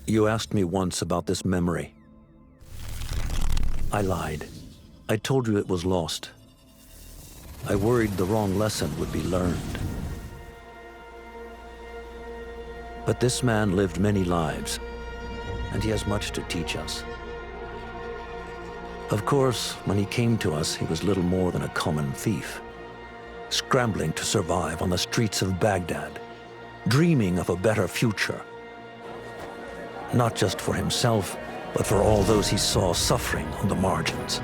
You asked me once about this memory. I lied. I told you it was lost. I worried the wrong lesson would be learned. But this man lived many lives, and he has much to teach us. Of course, when he came to us, he was little more than a common thief, scrambling to survive on the streets of Baghdad, dreaming of a better future. Not just for himself, but for all those he saw suffering on the margins.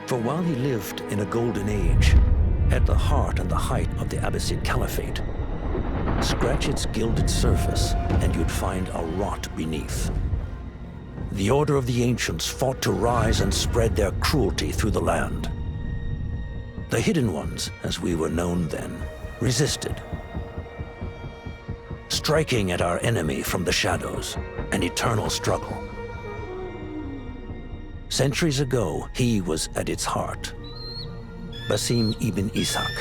For while he lived in a golden age, at the heart and the height of the Abbasid Caliphate, scratch its gilded surface and you'd find a rot beneath. The Order of the Ancients fought to rise and spread their cruelty through the land. The Hidden Ones, as we were known then, resisted, striking at our enemy from the shadows, an eternal struggle. Centuries ago, he was at its heart, Basim ibn Ishaq.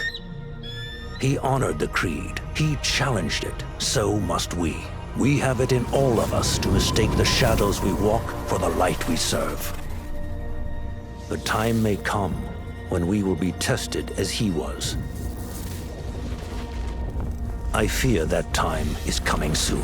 He honored the creed, he challenged it, so must we. We have it in all of us to mistake the shadows we walk for the light we serve. The time may come when we will be tested as he was. I fear that time is coming soon.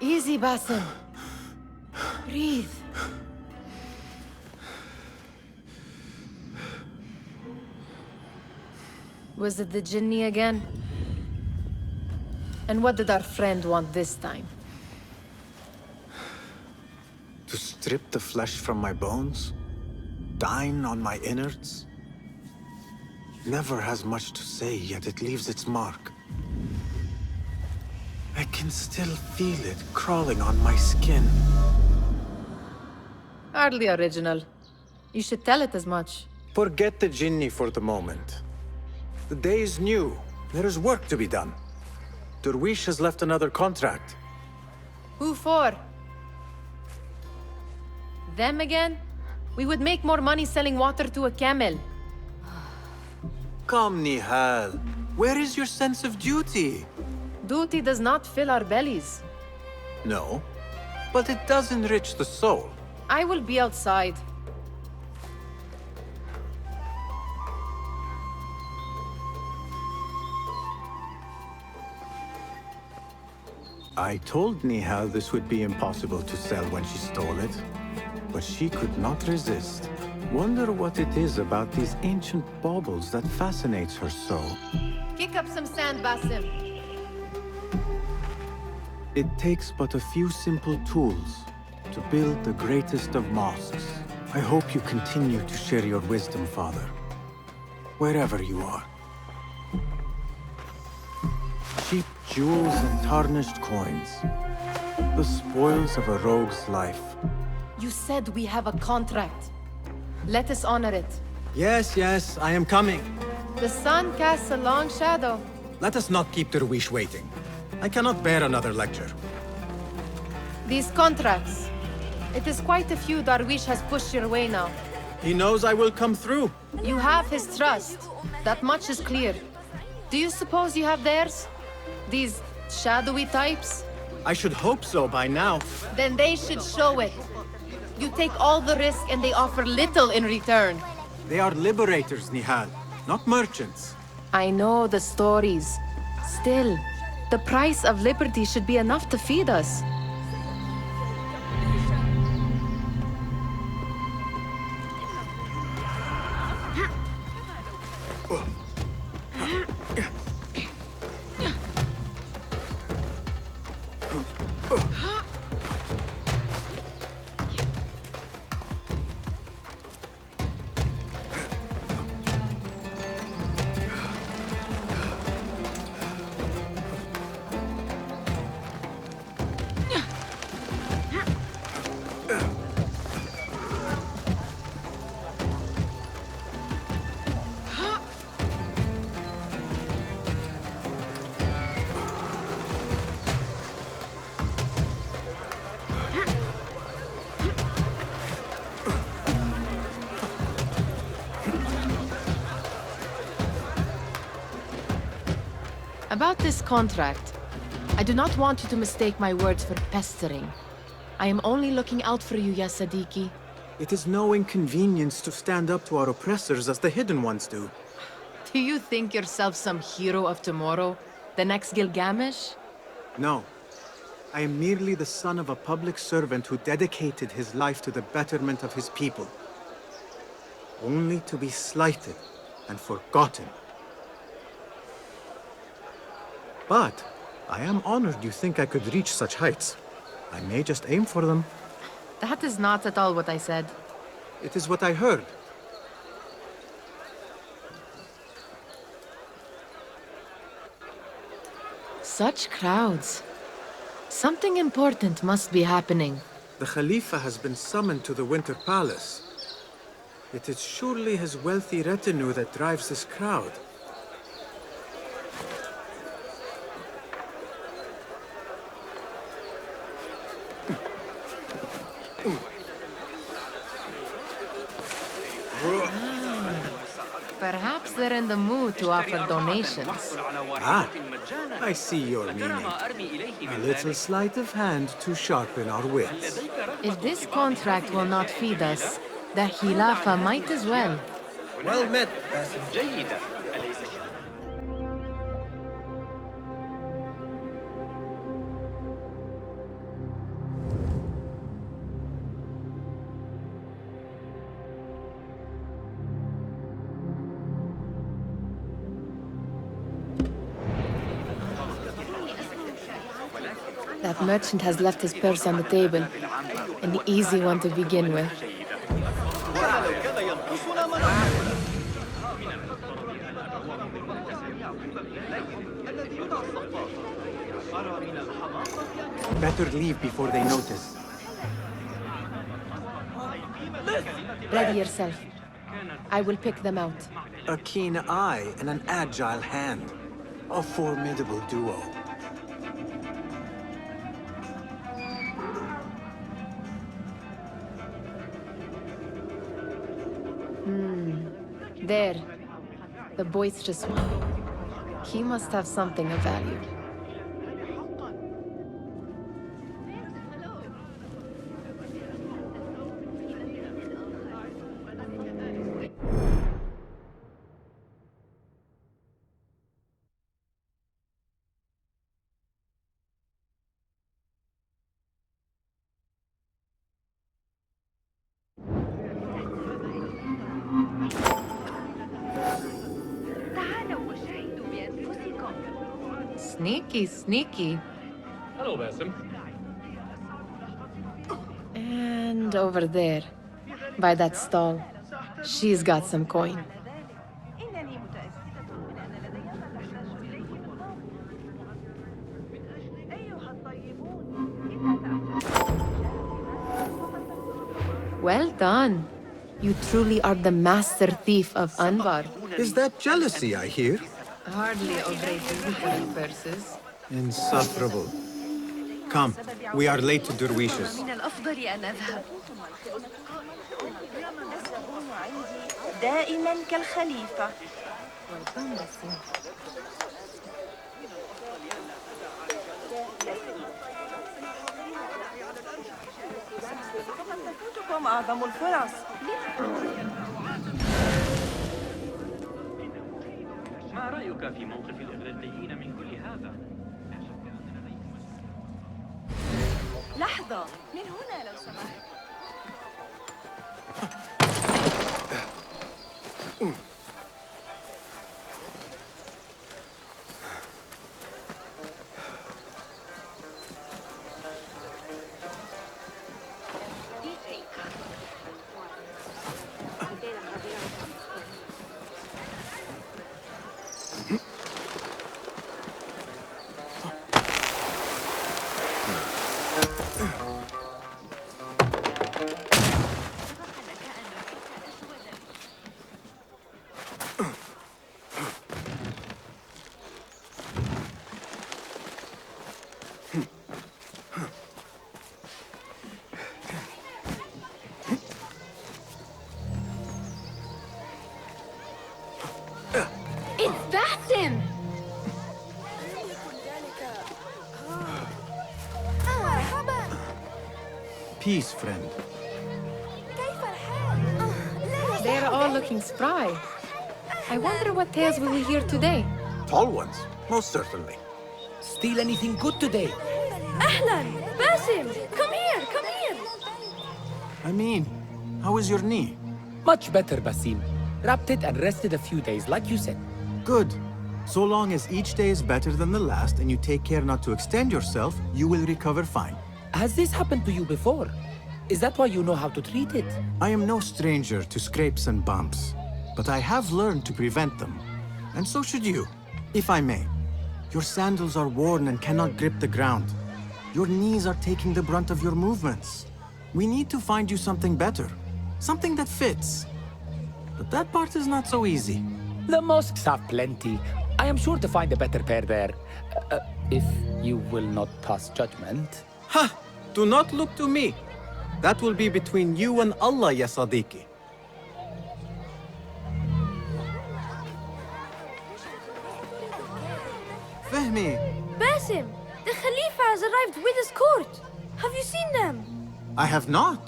Easy, Basim. Breathe. Was it the Jinni again? And what did our friend want this time? To strip the flesh from my bones? Dine on my innards? Never has much to say, yet it leaves its mark. I can still feel it crawling on my skin. Hardly original. You should tell it as much. Forget the Jinni for the moment. The day is new. There is work to be done. Derwish has left another contract. Who for? Them again? We would make more money selling water to a camel. Come, Nihal. Where is your sense of duty? Duty does not fill our bellies. No, but it does enrich the soul. I will be outside. I told Nihal this would be impossible to sell when she stole it, but she could not resist. Wonder what it is about these ancient baubles that fascinates her so. Kick up some sand, Basim. It takes but a few simple tools to build the greatest of mosques. I hope you continue to share your wisdom, Father, wherever you are. Cheap jewels and tarnished coins. The spoils of a rogue's life. You said we have a contract. Let us honor it. Yes, I am coming. The sun casts a long shadow. Let us not keep Derwish waiting. I cannot bear another lecture. These contracts. It is quite a few Darwish has pushed your way now. He knows I will come through. You have his trust. That much is clear. Do you suppose you have theirs? These shadowy types? I should hope so by now. Then they should show it. You take all the risk and they offer little in return. They are liberators, Nihal, not merchants. I know the stories. Still, the price of liberty should be enough to feed us. About this contract, I do not want you to mistake my words for pestering. I am only looking out for you, ya Sadiki. It is no inconvenience to stand up to our oppressors as the Hidden Ones do. Do you think yourself some hero of tomorrow? The next Gilgamesh? No. I am merely the son of a public servant who dedicated his life to the betterment of his people. Only to be slighted and forgotten. But I am honored you think I could reach such heights. I may just aim for them. That is not at all what I said. It is what I heard. Such crowds. Something important must be happening. The Khalifa has been summoned to the Winter Palace. It is surely his wealthy retinue that drives this crowd. Perhaps they're in the mood to offer donations. Ah, I see your meaning. A little sleight of hand to sharpen our wits. If this contract will not feed us, the Khilafa might as well. Well met. That merchant has left his purse on the table. An easy one to begin with. Better leave before they notice. Ready yourself. I will pick them out. A keen eye and an agile hand. A formidable duo. There. The boisterous one. He must have something of value. Sneaky, sneaky. Hello, Basim. And over there, by that stall, she's got some coin. Well done. You truly are the master thief of Anbar. Is that jealousy I hear? Hardly obey different verses. Insufferable. Come, we are late to Derwishes. من الأفضل أن أذهب. دائما كالخليفة. اليوم أعظم الفرص. ما رأيك في موقف الإغريقيين من كل هذا؟ لحظة، من هنا لو سمحت. It's Basim! Peace, friend. They're all looking spry. I wonder what tales we will hear today. Tall ones, most certainly. Steal anything good today? أهلاً! باسم! Come here! Come here! I mean, how is your knee? Much better, Basim. Wrapped it and rested a few days, like you said. Good. So long as each day is better than the last and you take care not to extend yourself, you will recover fine. Has this happened to you before? Is that why you know how to treat it? I am no stranger to scrapes and bumps, but I have learned to prevent them. And so should you, if I may. Your sandals are worn and cannot grip the ground. Your knees are taking the brunt of your movements. We need to find you something better, something that fits. But that part is not so easy. The mosques have plenty. I am sure to find a better pair there. If you will not pass judgment. Ha! Do not look to me. That will be between you and Allah, ya Sadiqi. Fahmi! Basim! The Khalifa has arrived with his court! Have you seen them? I have not.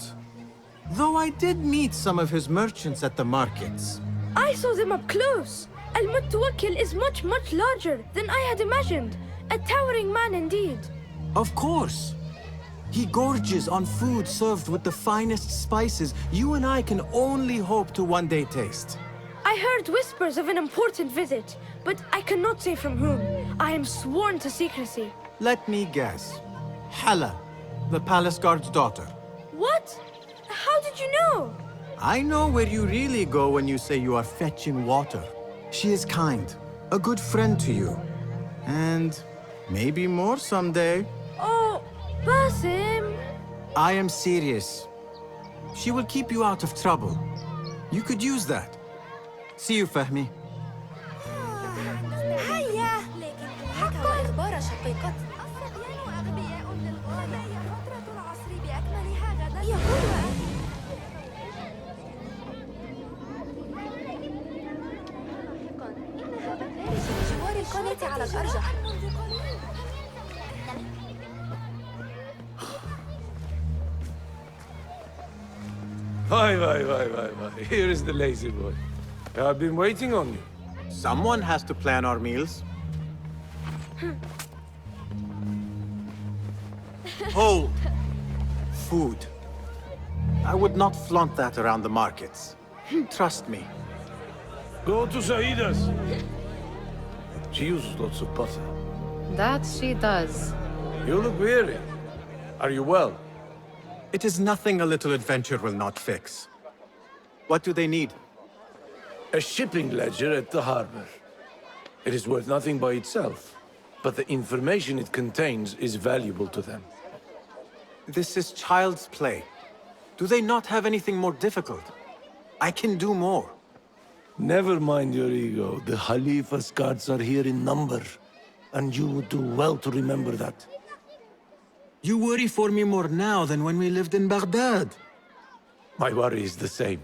Though I did meet some of his merchants at the markets. I saw them up close! Al-Mutawakkil is much larger than I had imagined. A towering man indeed. Of course. He gorges on food served with the finest spices you and I can only hope to one day taste. I heard whispers of an important visit, but I cannot say from whom. I am sworn to secrecy. Let me guess. Hala, the palace guard's daughter. What? How did you know? I know where you really go when you say you are fetching water. She is kind, a good friend to you. And maybe more someday. Oh, Basim! I am serious. She will keep you out of trouble. You could use that. See you, Fahmi. هيا! حقا أخبار شقيقتي الصبيان أغبياء للغاية هي فترة العصر بأكملها غدا يقول إنها بفارس بجوار القناة على الأرجح Why. Here is the lazy boy. I've been waiting on you. Someone has to plan our meals. Hold! Food. I would not flaunt that around the markets. Trust me. Go to Saida's. She uses lots of butter. That she does. You look weary. Are you well? It is nothing a little adventure will not fix. What do they need? A shipping ledger at the harbor. It is worth nothing by itself, but the information it contains is valuable to them. This is child's play. Do they not have anything more difficult? I can do more. Never mind your ego. The Khalifa's guards are here in number, and you would do well to remember that. You worry for me more now than when we lived in Baghdad. My worry is the same.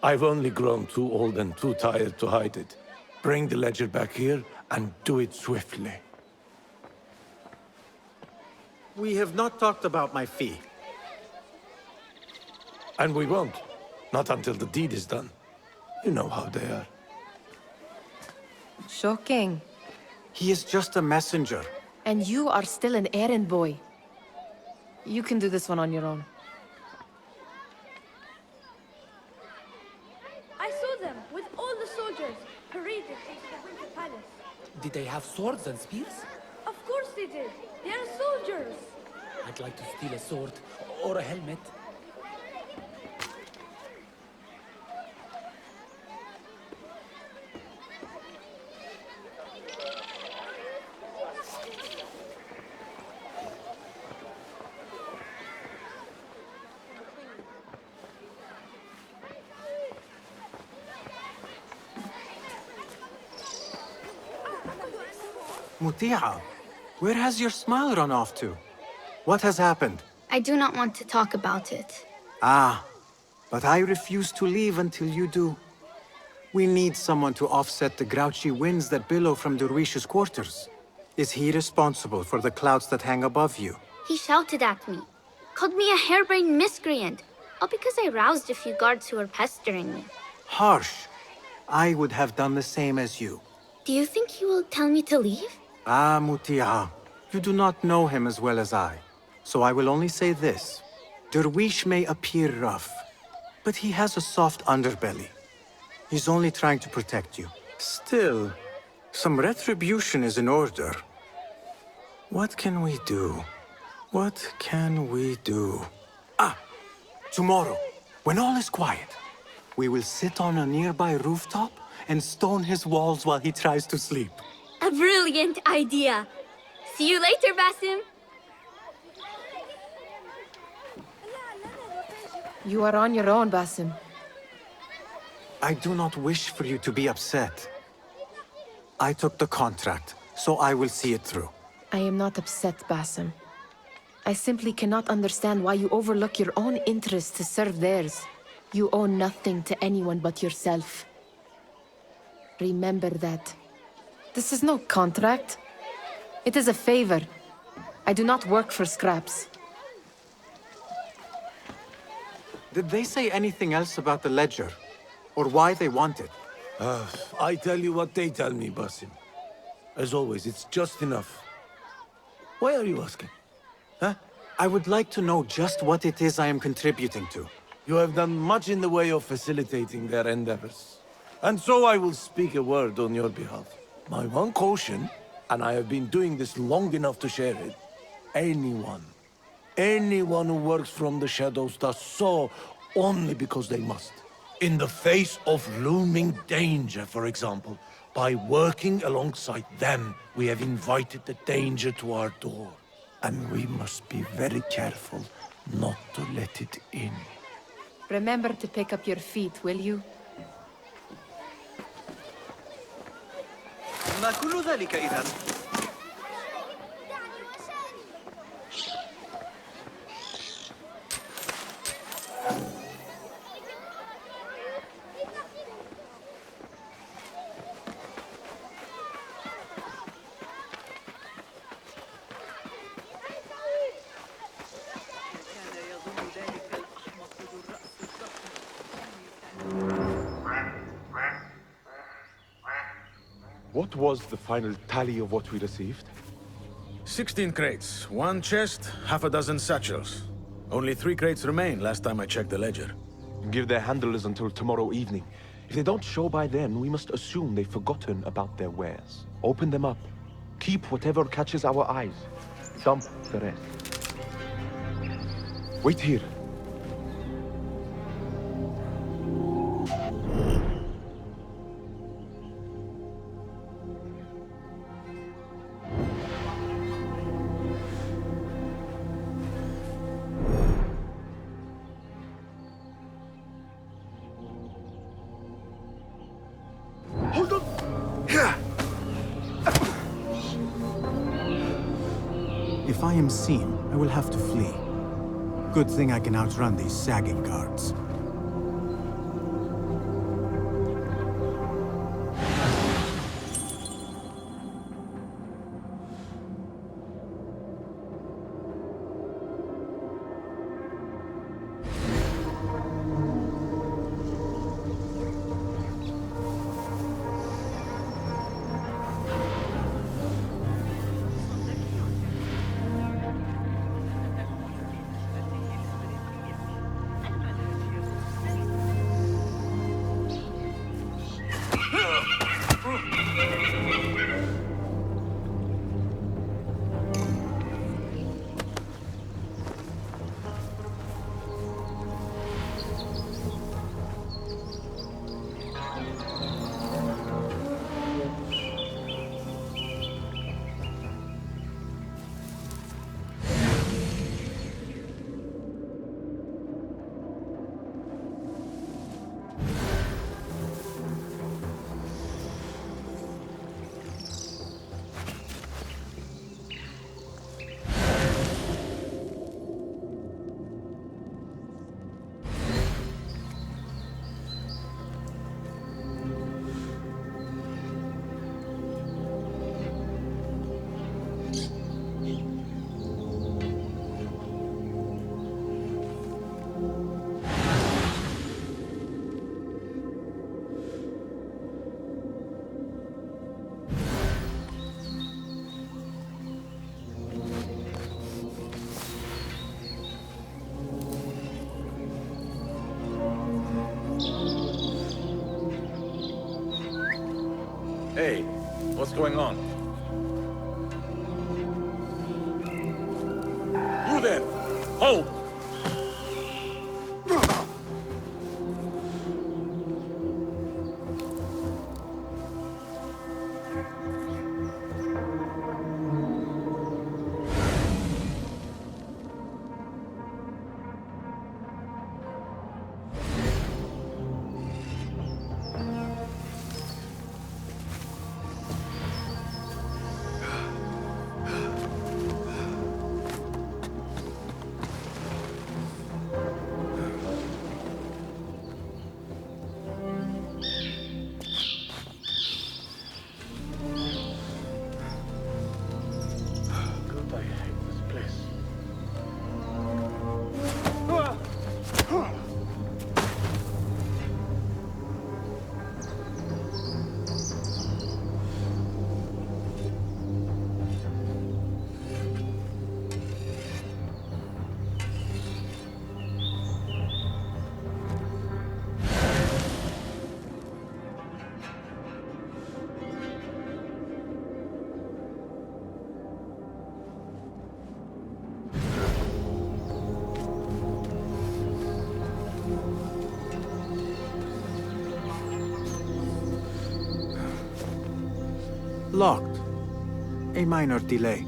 I've only grown too old and too tired to hide it. Bring the ledger back here, and do it swiftly. We have not talked about my fee. And we won't. Not until the deed is done. You know how they are. Shocking. He is just a messenger. And you are still an errand boy. You can do this one on your own. I saw them with all the soldiers paraded into the Winter Palace. Did they have swords and spears? Of course they did. They are soldiers. I'd like to steal a sword or a helmet. Muti'a, where has your smile run off to? What has happened? I do not want to talk about it. Ah, but I refuse to leave until you do. We need someone to offset the grouchy winds that billow from Derwish's quarters. Is he responsible for the clouds that hang above you? He shouted at me, called me a harebrained miscreant, all because I roused a few guards who were pestering me. Harsh. I would have done the same as you. Do you think he will tell me to leave? Ah, Muti'a, you do not know him as well as I. So I will only say this. Derwish may appear rough, but he has a soft underbelly. He's only trying to protect you. Still, some retribution is in order. What can we do? What can we do? Ah! Tomorrow, when all is quiet, we will sit on a nearby rooftop and stone his walls while he tries to sleep. A brilliant idea. See you later, Basim. You are on your own, Basim. I do not wish for you to be upset. I took the contract, so I will see it through. I am not upset, Basim. I simply cannot understand why you overlook your own interests to serve theirs. You owe nothing to anyone but yourself. Remember that. This is no contract. It is a favor. I do not work for scraps. Did they say anything else about the ledger? Or why they want it? I tell you what they tell me, Basim. As always, it's just enough. Why are you asking? Huh? I would like to know just what it is I am contributing to. You have done much in the way of facilitating their endeavors. And so I will speak a word on your behalf. My one caution, and I have been doing this long enough to share it, anyone who works from the shadows does so only because they must. In the face of looming danger, for example, by working alongside them, we have invited the danger to our door. And we must be very careful not to let it in. Remember to pick up your feet, will you? ما كل ذلك إذن؟ What was the final tally of what we received? 16 crates, 1 chest, half a dozen satchels. Only 3 crates remain last time I checked the ledger. Give their handlers until tomorrow evening. If they don't show by then, we must assume they've forgotten about their wares. Open them up. Keep whatever catches our eyes. Dump the rest. Wait here. If I am seen, I will have to flee. Good thing I can outrun these sagging guards. going on? You there! Hold! Locked. A minor delay.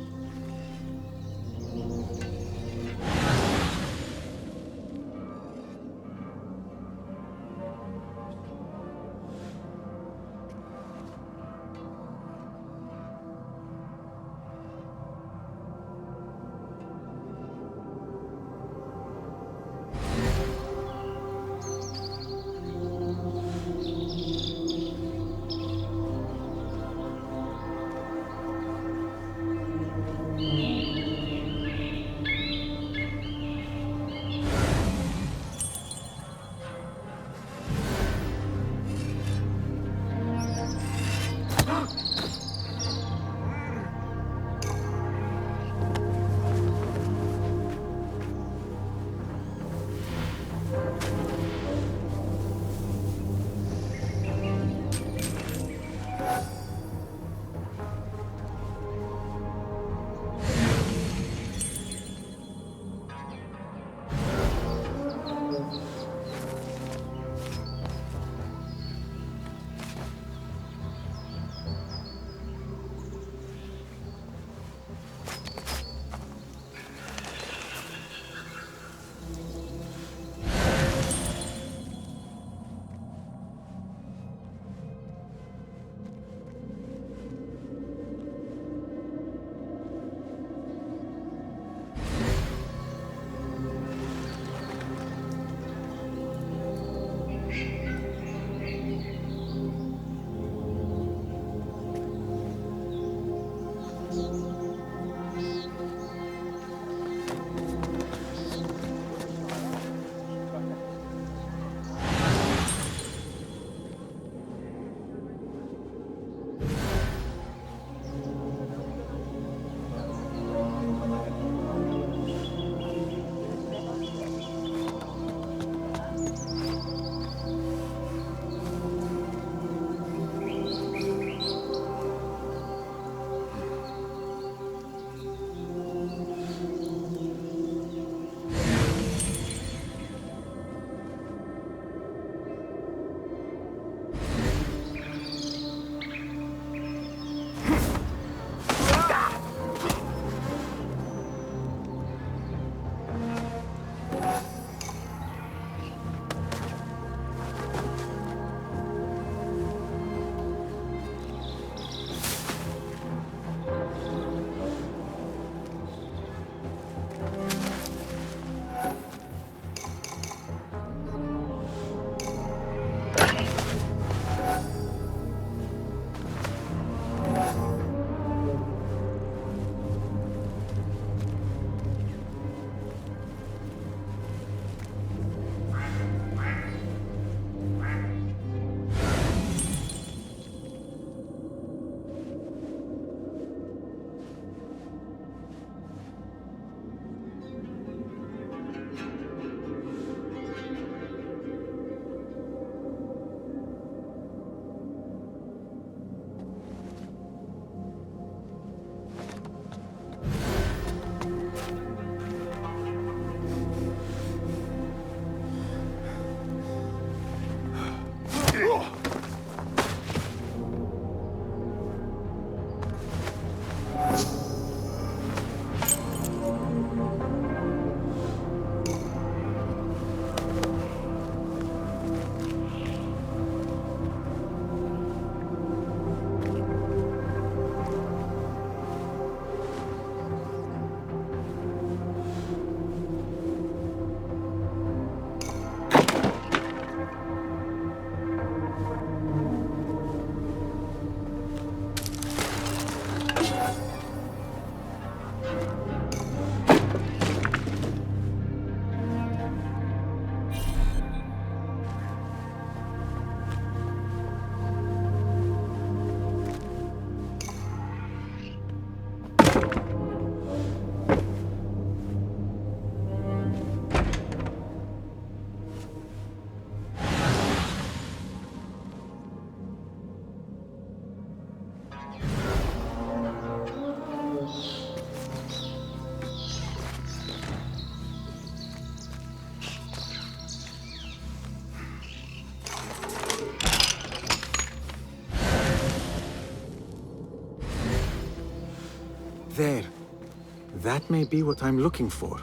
That may be what I'm looking for.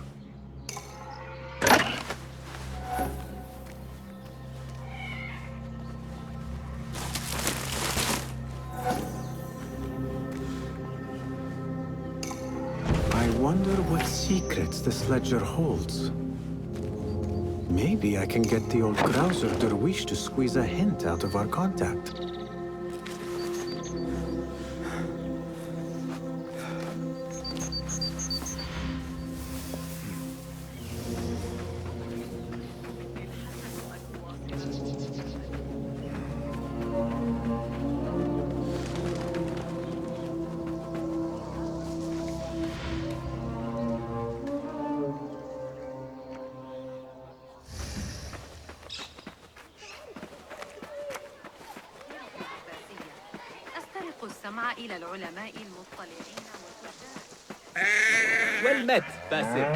I wonder what secrets this ledger holds. Maybe I can get the old grouser Derwish to squeeze a hint out of our contact. إلى العلماء المطلعين Well met, Basim.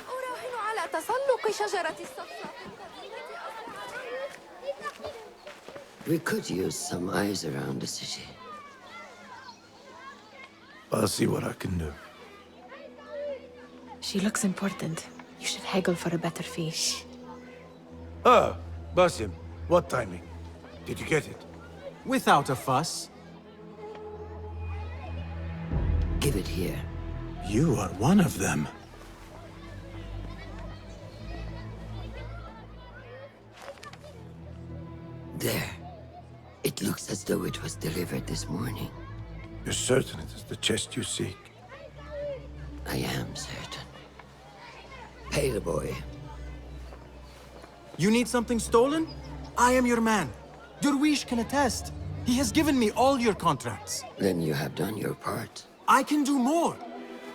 أراهن على تسلق شجرة الصفصاف. We could use some eyes around the city. I'll see what I can do. She looks important. You should haggle for a better fee. Ah, Basim, what timing? Did you get it? Without a fuss. Give it here. You are one of them. There. It looks as though it was delivered this morning. You're certain it is the chest you seek? I am certain. Pay the boy. You need something stolen? I am your man. Derwish can attest. He has given me all your contracts. Then you have done your part. I can do more.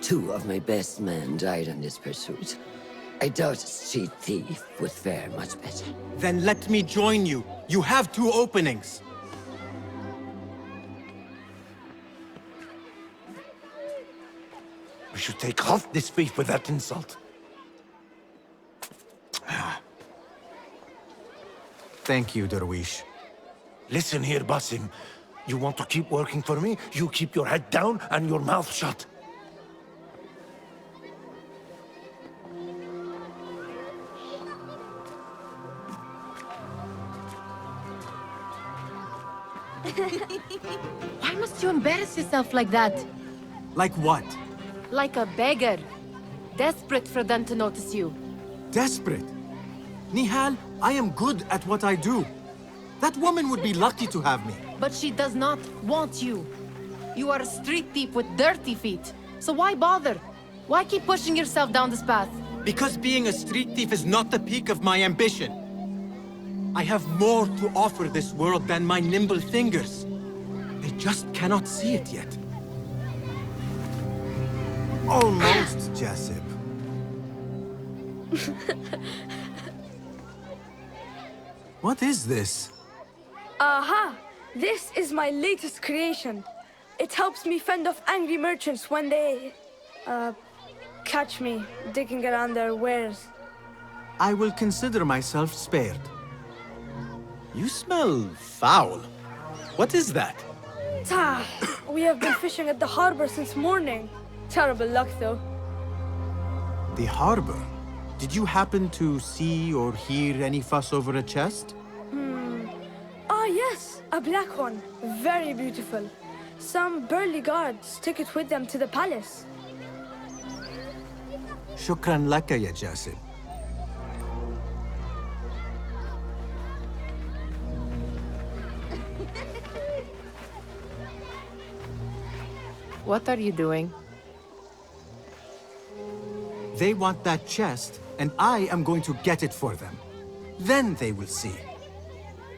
2 of my best men died in this pursuit. I doubt a street thief would fare much better. Then let me join you. You have 2 openings. We should take half this beef with that insult. Thank you, Derwish. Listen here, Basim. You want to keep working for me? You keep your head down and your mouth shut. Why must you embarrass yourself like that? Like what? Like a beggar. Desperate for them to notice you. Desperate? Nihal, I am good at what I do. That woman would be lucky to have me. But she does not want you. You are a street thief with dirty feet. So why bother? Why keep pushing yourself down this path? Because being a street thief is not the peak of my ambition. I have more to offer this world than my nimble fingers. They just cannot see it yet. Almost, Jasib. What is this? Aha! This is my latest creation. It helps me fend off angry merchants when they... catch me digging around their wares. I will consider myself spared. You smell foul. What is that? We have been fishing at the harbor since morning. Terrible luck, though. The harbor? Did you happen to see or hear any fuss over a chest? Ah, yes, a black one. Very beautiful. Some burly guards took it with them to the palace. Shukran laka, ya Jasib. What are you doing? They want that chest, and I am going to get it for them. Then they will see.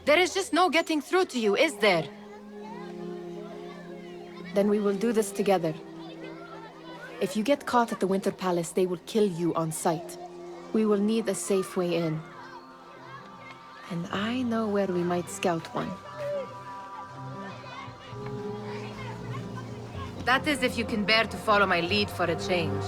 There is just no getting through to you, is there? Then we will do this together. If you get caught at the Winter Palace, they will kill you on sight. We will need a safe way in. And I know where we might scout one. That is if you can bear to follow my lead for a change.